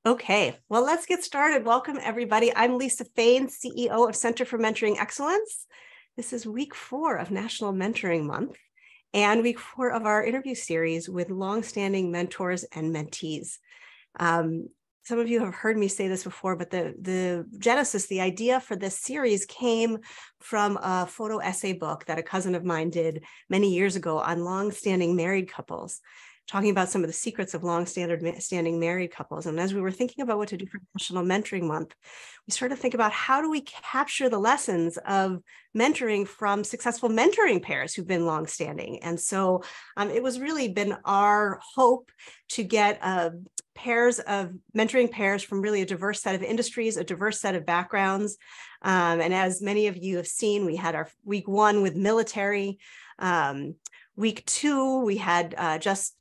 Okay, well, let's get started. Welcome, everybody. I'm Lisa Fain, CEO of Center for Mentoring Excellence. This is week 4 of National Mentoring Month and week 4 of our interview series with longstanding mentors and mentees. Some of you have heard me say this before, but the genesis, the idea for this series came from a photo essay book that a cousin of mine did many years ago on longstanding married couples, talking about some of the secrets of long-standing married couples. And as we were thinking about what to do for National Mentoring Month, we started to think about how do we capture the lessons of mentoring from successful mentoring pairs who've been long-standing. And so it was really been our hope to get mentoring pairs from really a diverse set of industries, a diverse set of backgrounds. And as many of you have seen, we had our week 1 with military. Week 2, we had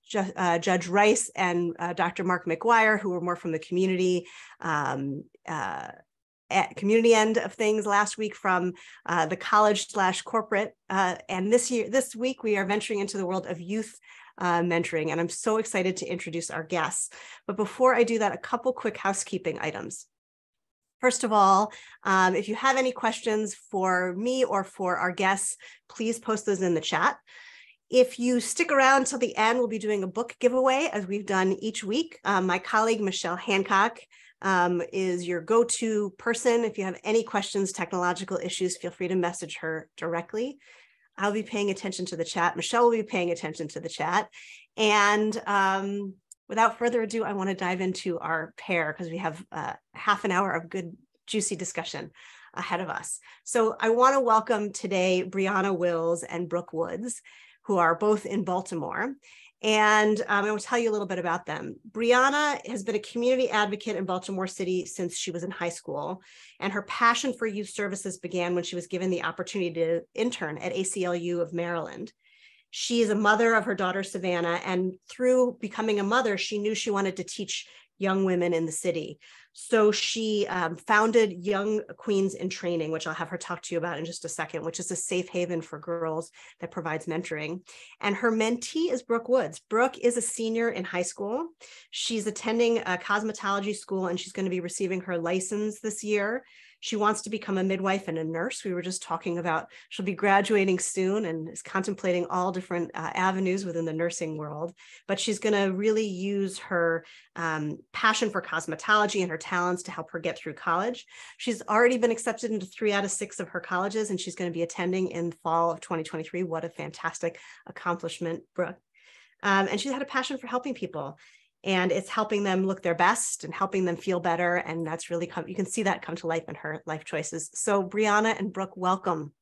Judge Rice and Dr. Mark McGuire, who were more from the community end of things. Last week from the college/corporate, and this week we are venturing into the world of youth mentoring, and I'm so excited to introduce our guests. But before I do that, a couple quick housekeeping items. First of all, if you have any questions for me or for our guests, please post those in the chat. If you stick around till the end, we'll be doing a book giveaway as we've done each week. My colleague, Michelle Hancock, is your go-to person. If you have any questions, technological issues, feel free to message her directly. I'll be paying attention to the chat. Michelle will be paying attention to the chat. And without further ado, I want to dive into our pair because we have half an hour of good, juicy discussion ahead of us. So I want to welcome today Briauna Wills and Brooke Woods, who are both in Baltimore. And I will tell you a little bit about them. Briauna has been a community advocate in Baltimore City since she was in high school. And her passion for youth services began when she was given the opportunity to intern at ACLU of Maryland. She is a mother of her daughter, Savannah. And through becoming a mother, she knew she wanted to teach young women in the city. So she founded Young Queens in Training, which I'll have her talk to you about in just a second, which is a safe haven for girls that provides mentoring. And her mentee is Brooke Woods. Brooke is a senior in high school. She's attending a cosmetology school, and she's going to be receiving her license this year. She wants to become a midwife and a nurse. We were just talking about she'll be graduating soon and is contemplating all different avenues within the nursing world. But she's going to really use her passion for cosmetology and her talents to help her get through college. She's already been accepted into 3 out of 6 of her colleges, and she's going to be attending in fall of 2023. What a fantastic accomplishment, Brooke. And she's had a passion for helping people. And it's helping them look their best and helping them feel better. And that's really you can see that come to life in her life choices. So Briauna and Brooke, welcome.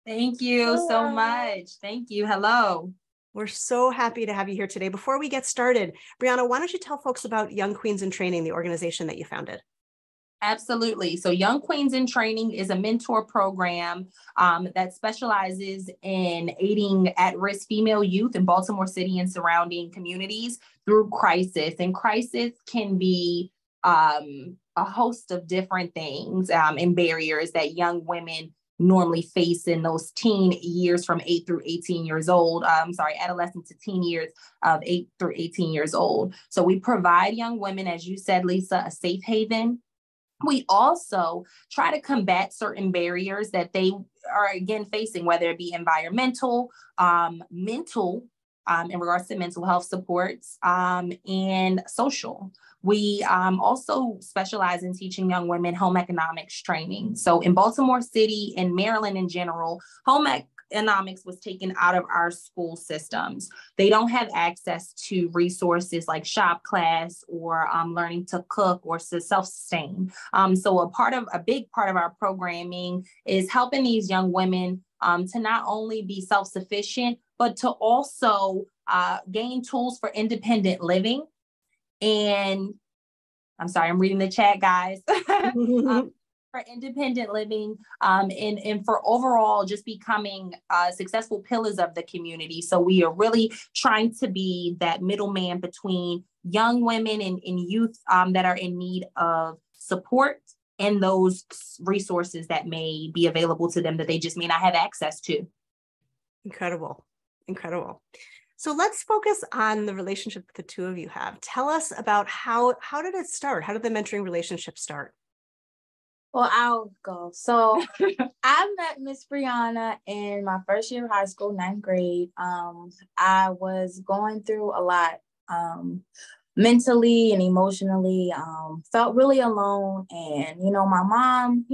Thank you so much. Thank you. Hello. We're so happy to have you here today. Before we get started, Briauna, why don't you tell folks about Young Queens in Training, the organization that you founded? Absolutely. So Young Queens in Training is a mentor program that specializes in aiding at-risk female youth in Baltimore City and surrounding communities through crisis. And crisis can be a host of different things and barriers that young women normally face in those teen years from 8 through 18 years old. Adolescent to teen years of 8 through 18 years old. So we provide young women, as you said, Lisa, a safe haven. We also try to combat certain barriers that they are, again, facing, whether it be environmental, mental, in regards to mental health supports, and social. We also specialize in teaching young women home economics training. So in Baltimore City and Maryland in general, home economics was taken out of our school systems. They don't have access to resources like shop class or learning to cook or to self-sustain. So a big part of our programming is helping these young women to not only be self-sufficient, but to also gain tools for independent living. And I'm sorry, I'm reading the chat, guys. For independent living and for overall just becoming successful pillars of the community. So we are really trying to be that middleman between young women and youth that are in need of support and those resources that may be available to them that they just may not have access to. Incredible. Incredible. So let's focus on the relationship the two of you have. Tell us about how did it start? How did the mentoring relationship start? Well, I'll go. So I met Miss Briauna in my first year of high school, ninth grade. I was going through a lot mentally and emotionally, felt really alone. And, my mom,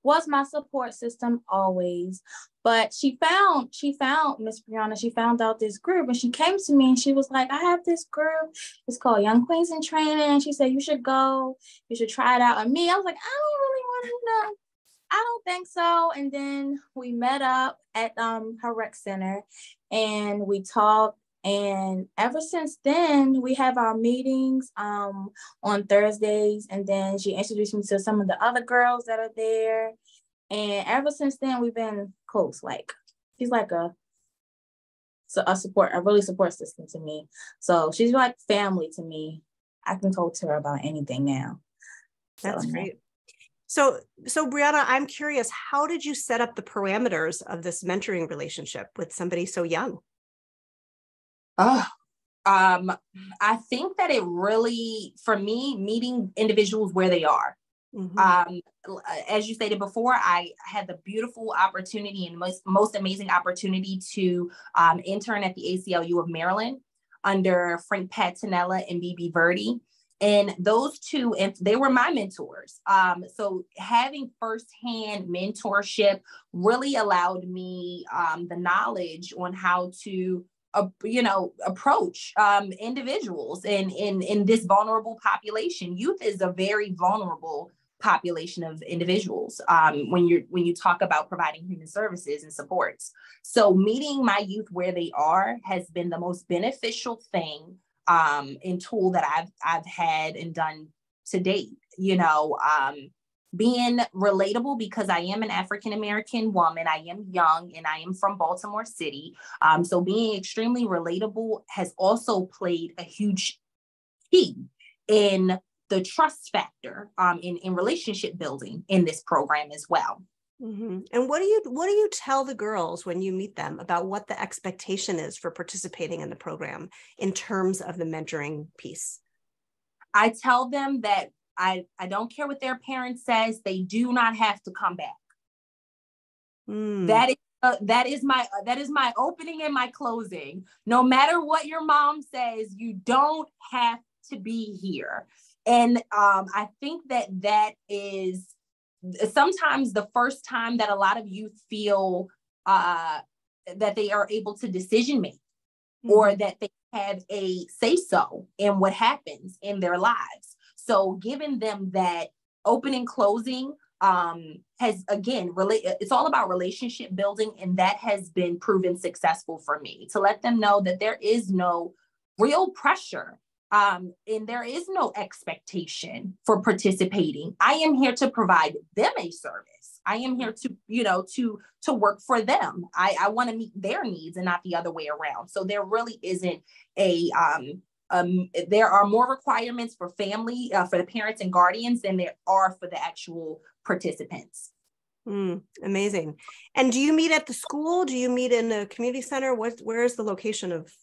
was my support system always. But she found Miss Briauna, she found out this group and she came to me and she was like, I have this group. It's called Young Queens in Training. And she said, you should go, you should try it out. And me, I was like, I don't really want to know. I don't think so. And then we met up at her rec center and we talked. And ever since then, we have our meetings on Thursdays. And then she introduced me to some of the other girls that are there. And ever since then, we've been close. Like, she's like a really support system to me. So she's like family to me. I can talk to her about anything now. That's great. So Briauna, I'm curious, how did you set up the parameters of this mentoring relationship with somebody so young? I think that it really, for me, meeting individuals where they are. Mm-hmm. As you stated before, I had the beautiful opportunity and most amazing opportunity to intern at the ACLU of Maryland under Frank Patinella and BB Verdi. And those two, they were my mentors. So having firsthand mentorship really allowed me the knowledge on how to approach individuals in this vulnerable population. Youth is a very vulnerable population of individuals when you talk about providing human services and supports. So meeting my youth where they are has been the most beneficial thing and tool that I've had and done to date. Being relatable, because I am an African-American woman, I am young, and I am from Baltimore City. So being extremely relatable has also played a huge key in the trust factor in relationship building in this program as well. Mm-hmm. And what do you tell the girls when you meet them about what the expectation is for participating in the program in terms of the mentoring piece? I tell them that I don't care what their parents says, they do not have to come back. That is my opening and my closing. No matter what your mom says, you don't have to be here. And I think that is sometimes the first time that a lot of youth feel that they are able to decision make, or that they have a say-so in what happens in their lives. So giving them that open and closing has, again, it's all about relationship building. And that has been proven successful for me, to let them know that there is no real pressure and there is no expectation for participating. I am here to provide them a service. I am here to work for them. I want to meet their needs and not the other way around. So there really isn't there are more requirements for family, for the parents and guardians than there are for the actual participants. Amazing. And do you meet at the school? Do you meet in the community center? Where is the location of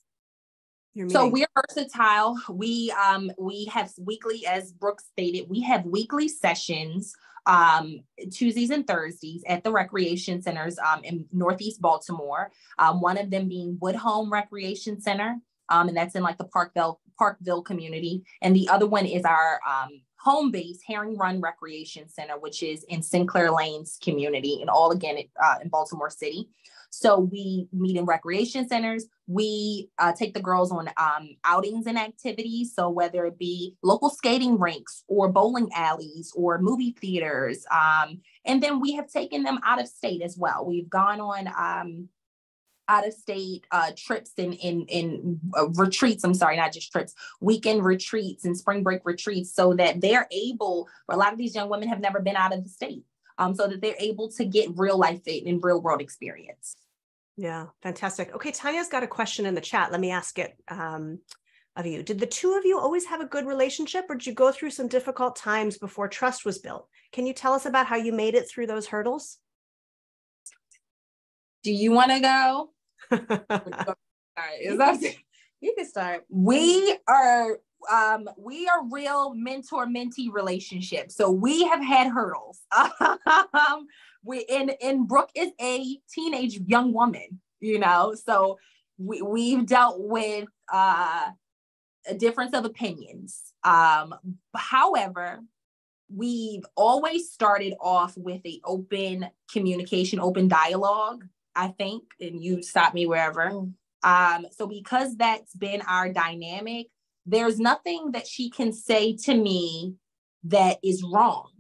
your meeting? So we're versatile. We have weekly, as Brooke stated, we have weekly sessions Tuesdays and Thursdays at the recreation centers in Northeast Baltimore. One of them being Woodhome Recreation Center. And that's in like the Parkville community. And the other one is our home base, Herring Run Recreation Center, which is in Sinclair Lanes community, and all again in Baltimore City. So we meet in recreation centers. We take the girls on outings and activities. So whether it be local skating rinks or bowling alleys or movie theaters. And then we have taken them out of state as well. We've gone on out of state trips in retreats. I'm sorry, not just trips, weekend retreats and spring break retreats, so that they're able, a lot of these young women have never been out of the state, so that they're able to get real life and real world experience. Yeah, fantastic. Okay, Tanya's got a question in the chat. Let me ask it of you. Did the two of you always have a good relationship, or did you go through some difficult times before trust was built? Can you tell us about how you made it through those hurdles? Do you want to go? All right. Is that You can start. We are real mentor-mentee relationships. So we have had hurdles. And Brooke is a teenage young woman, so we've dealt with a difference of opinions. However, we've always started off with a open communication, open dialogue, I think, and you stop me wherever. So because that's been our dynamic, there's nothing that she can say to me that is wrong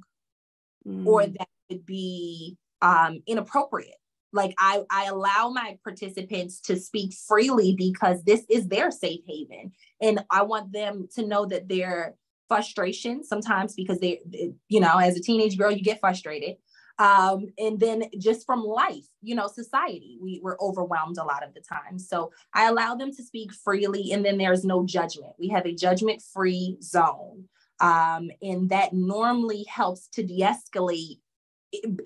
or that would be inappropriate. Like I allow my participants to speak freely because this is their safe haven. And I want them to know that their frustration sometimes, because they, as a teenage girl, you get frustrated. And then just from life, society, we're overwhelmed a lot of the time. So I allow them to speak freely, and then there's no judgment. We have a judgment-free zone. And that normally helps to de-escalate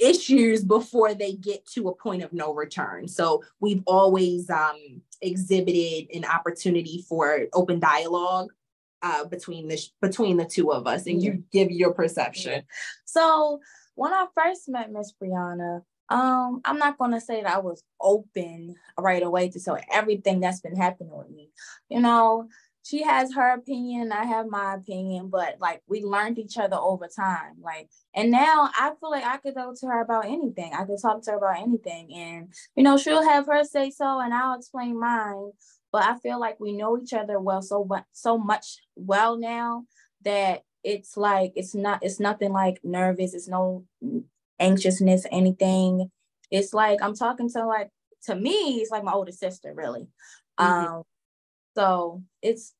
issues before they get to a point of no return. So we've always exhibited an opportunity for open dialogue between the two of us, and you give your perception. So when I first met Miss Briauna, I'm not going to say that I was open right away to tell everything that's been happening with me. She has her opinion and I have my opinion, but like we learned each other over time. And now I feel like I could go to her about anything. I could talk to her about anything, and she'll have her say so and I'll explain mine. But I feel like we know each other well, so much well now that it's like it's nothing like nervous. It's no anxiousness, anything. It's like I'm talking to me, it's like my older sister, really. So it's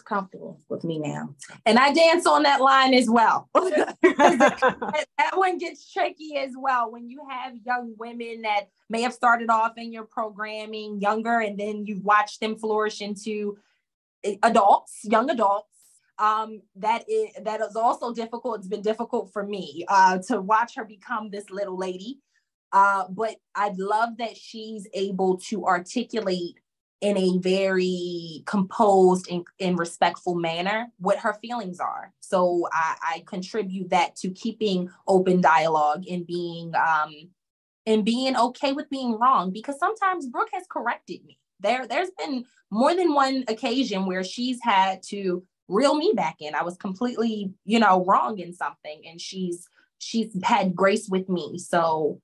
comfortable with me now. And I dance on that line as well. that one gets tricky as well when you have young women that may have started off in your programming younger, and then you've watched them flourish into young adults. That is also difficult. It's been difficult for me to watch her become this little lady. But I love that she's able to articulate in a very composed and respectful manner what her feelings are. So I contribute that to keeping open dialogue and being okay with being wrong, because sometimes Brooke has corrected me. There's been more than one occasion where she's had to reel me back in. I was completely, wrong in something, and she's had grace with me. So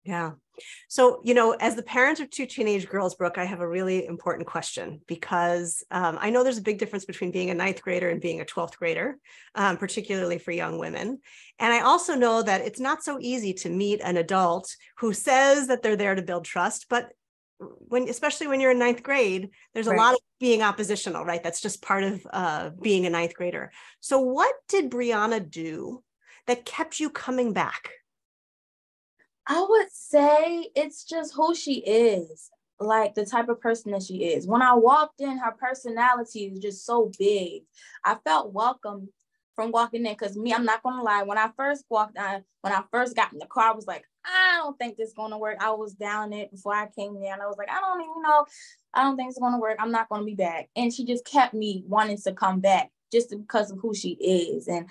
yeah. So, as the parent of two teenage girls, Brooke, I have a really important question, because I know there's a big difference between being a 9th grader and being a 12th grader, particularly for young women. And I also know that it's not so easy to meet an adult who says that they're there to build trust, but especially when you're in 9th grade, there's a lot of being oppositional, right? That's just part of being a 9th grader. So what did Briauna do that kept you coming back? I would say it's just who she is, like the type of person that she is. When I walked in, her personality is just so big. I felt welcome from walking in, because I'm not going to lie, when I first got in the car, I was like, I don't think this is going to work. I was down it before I came there, and I was like, I don't even know. I don't think it's going to work. I'm not going to be back. And she just kept me wanting to come back just because of who she is. And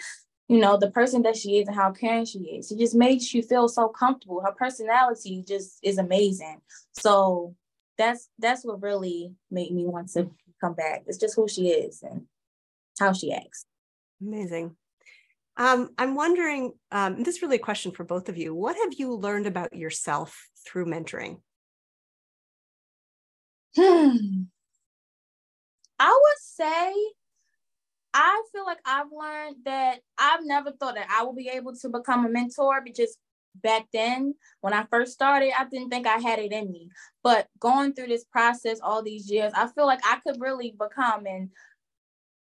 the person that she is and how caring she is. She just makes you feel so comfortable. Her personality just is amazing. So that's what really made me want to come back. It's just who she is and how she acts. Amazing. I'm wondering, this is really a question for both of you. What have you learned about yourself through mentoring? I would say, I feel like I've learned that I've never thought that I would be able to become a mentor, because back then, when I first started, I didn't think I had it in me. But going through this process all these years, I feel like I could really become and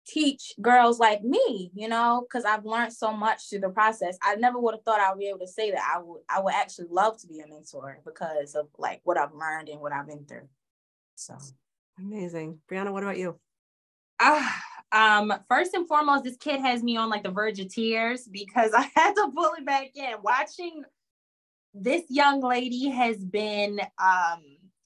teach girls like me, because I've learned so much through the process. I never would have thought I would be able to say that I would actually love to be a mentor because of like what I've learned and what I've been through. So amazing. Briauna, what about you? First and foremost, this kid has me on like the verge of tears, because I had to pull it back in. Watching this young lady has been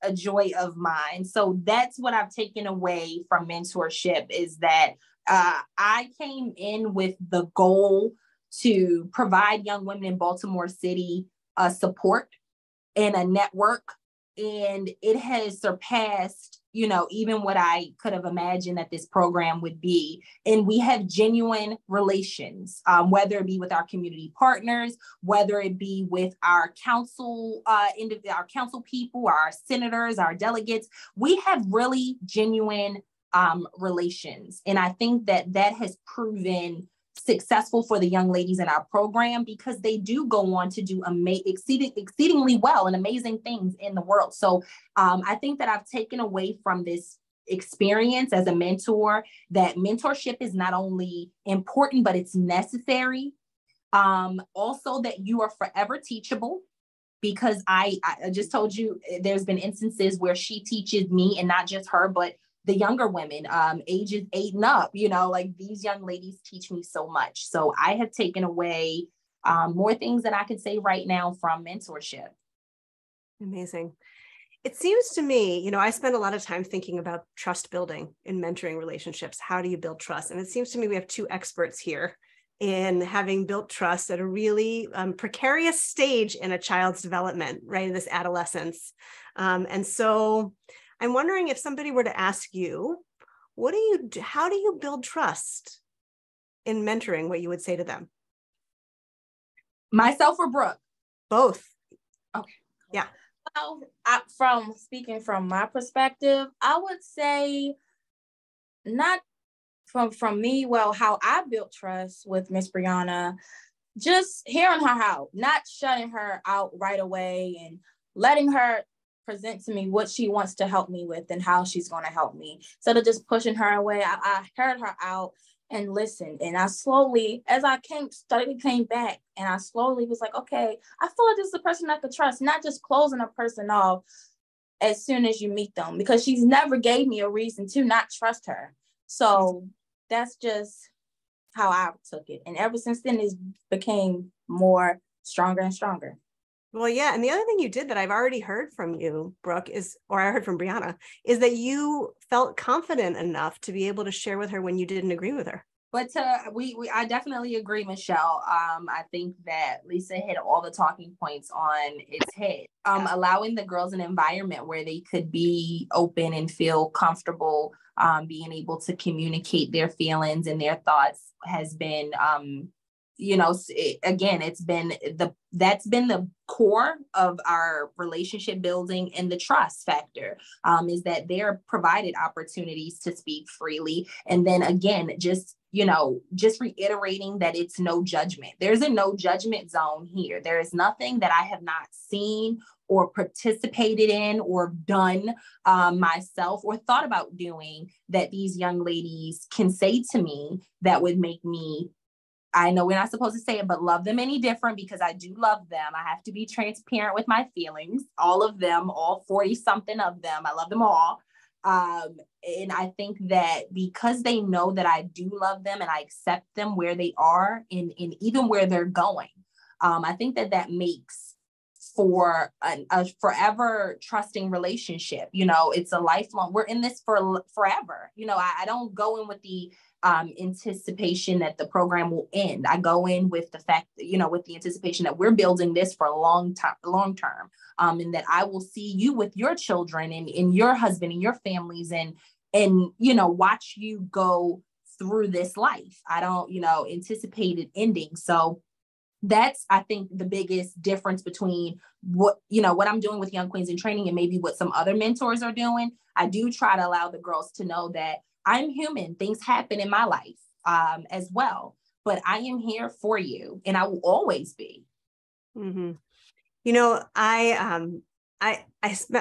a joy of mine. So that's what I've taken away from mentorship, is that I came in with the goal to provide young women in Baltimore City support and a network. And it has surpassed, even what I could have imagined that this program would be. And we have genuine relations, whether it be with our community partners, whether it be with our council, our council people, our senators, our delegates. We have really genuine relations. And I think that has proven successful for the young ladies in our program, because they do go on to do exceedingly well and amazing things in the world. So I think that I've taken away from this experience as a mentor that mentorship is not only important, but it's necessary. Also that you are forever teachable, because I just told you there's been instances where she teaches me, and not just her, but the younger women, ages 8 and up, like these young ladies teach me so much. So I have taken away more things than I could say right now from mentorship. Amazing. It seems to me, I spend a lot of time thinking about trust building in mentoring relationships. How do you build trust? And it seems to me we have 2 experts here in having built trust at a really precarious stage in a child's development, right? In this adolescence. And so I'm wondering, if somebody were to ask you, how do you build trust in mentoring, what you would say to them? Myself or Brooke? Both. Okay. Yeah. Well, speaking from my perspective, I would say not from me, how I built trust with Miss Briauna, just hearing her out, not shutting her out right away, and letting her present to me what she wants to help me with and how she's going to help me. Instead of just pushing her away, I heard her out and listened. And I slowly, as I came back, and I slowly was like, okay, I feel like this is a person I could trust, not just closing a person off as soon as you meet them, because she's never gave me a reason to not trust her. So that's just how I took it. And ever since then, it became more stronger and stronger. Well, yeah. And the other thing you did that I've already heard from you, Brooke, or I heard from Briauna, is that you felt confident enough to be able to share with her when you didn't agree with her. But I definitely agree, Michelle. I think that Lisa hit all the talking points on its head. Allowing the girls an environment where they could be open and feel comfortable, being able to communicate their feelings and their thoughts has been, that's been the core of our relationship building, and the trust factor is that they're provided opportunities to speak freely. And then again, just reiterating that it's no judgment. There's a no judgment zone here. There is nothing that I have not seen or participated in or done myself or thought about doing that these young ladies can say to me that would make me, I know we're not supposed to say it, but love them any different, because I do love them. I have to be transparent with my feelings, all of them, all 40 something of them. I love them all. And I think that because they know that I do love them and I accept them where they are and even where they're going, I think that makes for a forever trusting relationship. It's a lifelong, we're in this for forever. I don't go in with the anticipation that the program will end. I go in with the fact, with the anticipation that we're building this for a long term, and that I will see you with your children and your husband and your families and watch you go through this life. I don't, anticipate it ending. So that's, I think, the biggest difference between what I'm doing with Young Queens in Training and maybe what some other mentors are doing. I do try to allow the girls to know that I'm human. Things happen in my life as well, but I am here for you, and I will always be. Mm-hmm.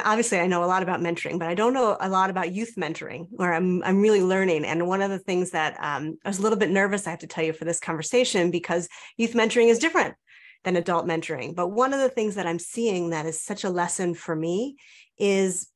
Obviously I know a lot about mentoring, but I don't know a lot about youth mentoring, where I'm really learning. And one of the things that I was a little bit nervous, I have to tell you, for this conversation, because youth mentoring is different than adult mentoring. But one of the things that I'm seeing that is such a lesson for me is,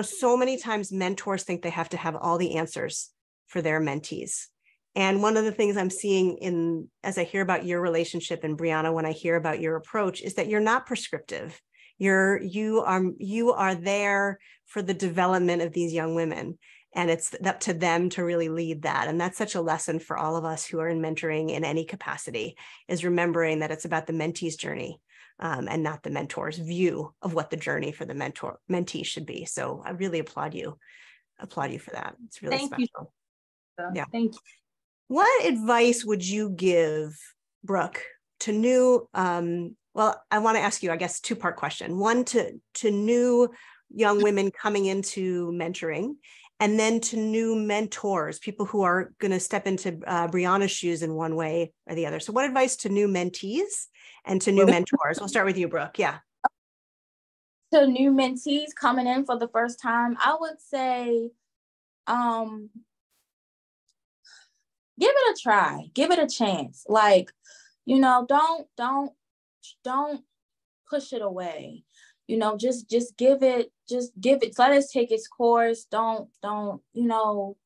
so many times mentors think they have to have all the answers for their mentees. And one of the things I'm seeing as I hear about your relationship, and Briauna, when I hear about your approach, is that you're not prescriptive. You are there for the development of these young women. And it's up to them to really lead that. And that's such a lesson for all of us who are in mentoring in any capacity, is remembering that it's about the mentee's journey and not the mentor's view of what the journey for the mentee should be. So I really applaud you for that. It's really special. Yeah. Thank you. What advice would you give, Brooke, to new, well, I want to ask you, I guess, two-part question. One, to new young women coming into mentoring, and then to new mentors, people who are going to step into Briauna's shoes in one way or the other. So what advice to new mentees and to new mentors? We'll start with you, Brooke. Yeah. To new mentees coming in for the first time, I would say, give it a try, give it a chance. Like, you know, don't push it away. You know, just give it, let it take its course. Don't, you know,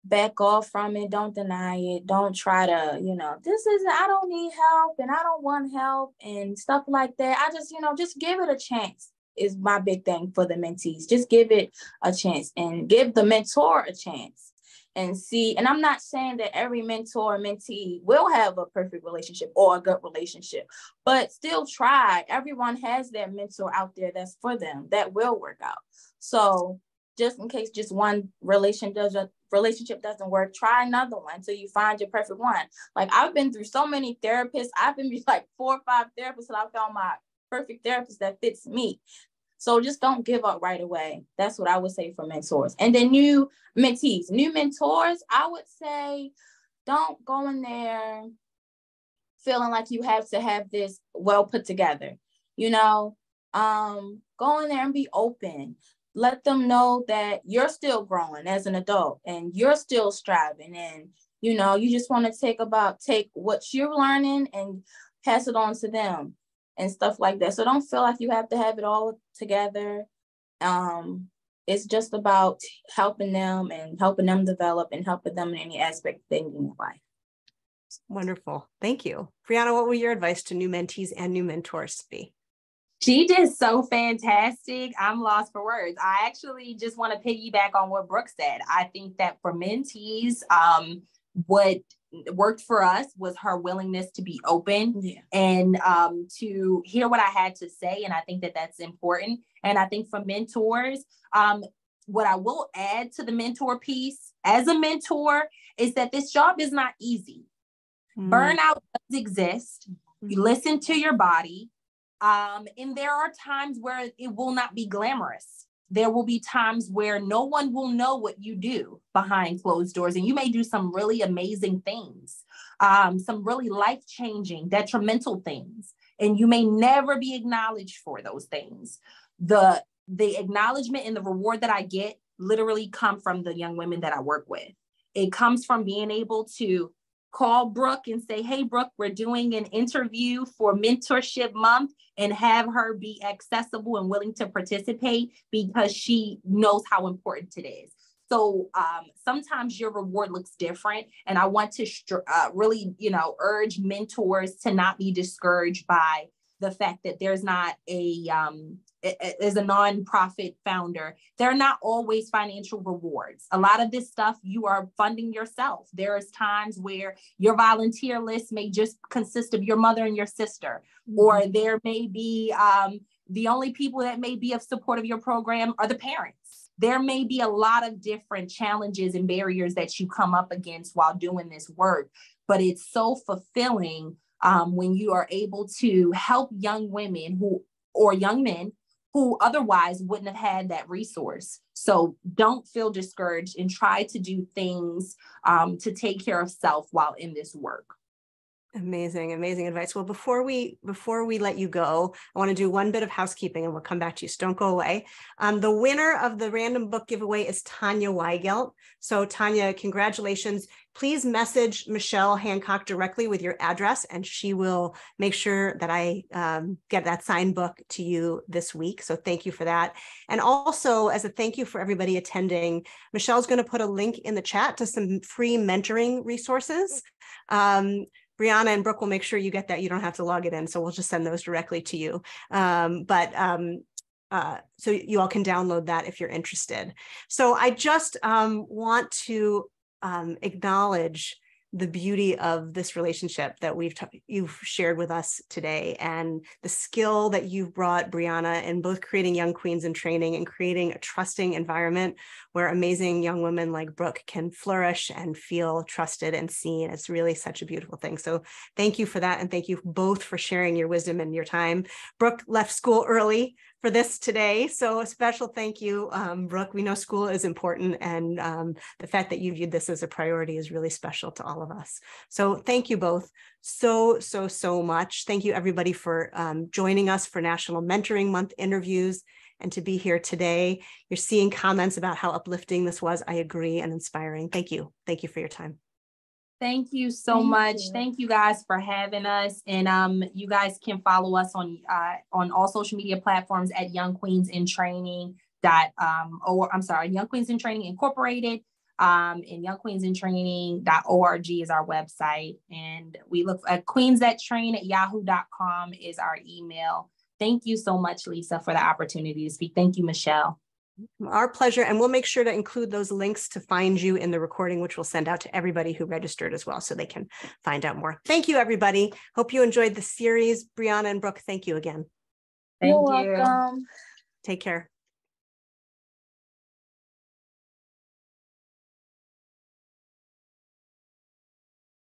back off from it. Don't deny it. Don't try to, you know, I don't need help and I don't want help and stuff like that. I just, you know, just give it a chance is my big thing for the mentees. Just give it a chance and give the mentor a chance. And see, and I'm not saying that every mentor or mentee will have a perfect relationship or a good relationship, but still try. Everyone has their mentor out there that's for them, that will work out. So just in case just one relationship doesn't work, try another one until you find your perfect one. Like, I've been through so many therapists. I've been like 4 or 5 therapists till I found my perfect therapist that fits me. So just don't give up right away. That's what I would say for mentors. And then new mentees, new mentors, I would say, don't go in there feeling like you have to have this well put together. You know, go in there and be open. Let them know that you're still growing as an adult and you're still striving. And, you know, you just want to take what you're learning and pass it on to them and stuff like that. So don't feel like you have to have it all together. It's just about helping them and helping them develop and helping them in any aspect of things in their life. Wonderful. Thank you. Briauna, what would your advice to new mentees and new mentors be? She did so fantastic. I'm lost for words. I actually just want to piggyback on what Brooke said. I think that for mentees, what worked for us was her willingness to be open and to hear what I had to say. And I think that that's important. And I think for mentors, what I will add to the mentor piece as a mentor is that this job is not easy. Burnout does exist. You listen to your body. And there are times where it will not be glamorous. There will be times where no one will know what you do behind closed doors. And you may do some really amazing things, some really life-changing, detrimental things. And you may never be acknowledged for those things. The acknowledgement and the reward that I get literally come from the young women that I work with. It comes from being able to call Brooke and say, hey, Brooke, we're doing an interview for Mentorship Month, and have her be accessible and willing to participate because she knows how important it is. So sometimes your reward looks different. And I want to really, urge mentors to not be discouraged by the fact that there's not as a nonprofit founder, there are not always financial rewards. A lot of this stuff you are funding yourself. There's times where your volunteer list may just consist of your mother and your sister, or there may be the only people that may be of support of your program are the parents. There may be a lot of different challenges and barriers that you come up against while doing this work, but it's so fulfilling when you are able to help young women or young men who otherwise wouldn't have had that resource. So don't feel discouraged and try to do things to take care of self while in this work. Amazing, amazing advice. Well, before we let you go, I want to do one bit of housekeeping and we'll come back to you. So don't go away. The winner of the random book giveaway is Tanya Weigelt. So Tanya, congratulations. Please message Michelle Hancock directly with your address and she will make sure that I get that signed book to you this week. So thank you for that. And also, as a thank you for everybody attending, Michelle's going to put a link in the chat to some free mentoring resources. Briauna and Brooke will make sure you get that. You don't have to log it in. So we'll just send those directly to you. So you all can download that if you're interested. So I just want to acknowledge the beauty of this relationship that you've shared with us today, and the skill that you've brought, Briauna, in both creating Young Queens in Training and creating a trusting environment where amazing young women like Brooke can flourish and feel trusted and seen. It's really such a beautiful thing. So thank you for that. And thank you both for sharing your wisdom and your time. Brooke left school early for this today. So a special thank you, Brooke. We know school is important, and the fact that you viewed this as a priority is really special to all of us. So thank you both so much. Thank you everybody for joining us for National Mentoring Month interviews and to be here today. You're seeing comments about how uplifting this was. I agree, and inspiring. Thank you. Thank you for your time. Thank you so much. Thank you guys for having us. And you guys can follow us on all social media platforms at Young Queens in Training Young Queens in Training Incorporated. And youngqueensintraining.org is our website. And we look at queensthattrain@yahoo.com is our email. Thank you so much, Lisa, for the opportunity to speak. Thank you, Michelle. Our pleasure. And we'll make sure to include those links to find you in the recording, which we'll send out to everybody who registered as well, so they can find out more. Thank you, everybody. Hope you enjoyed the series. Briauna and Brooke, thank you again. You're welcome. Take care.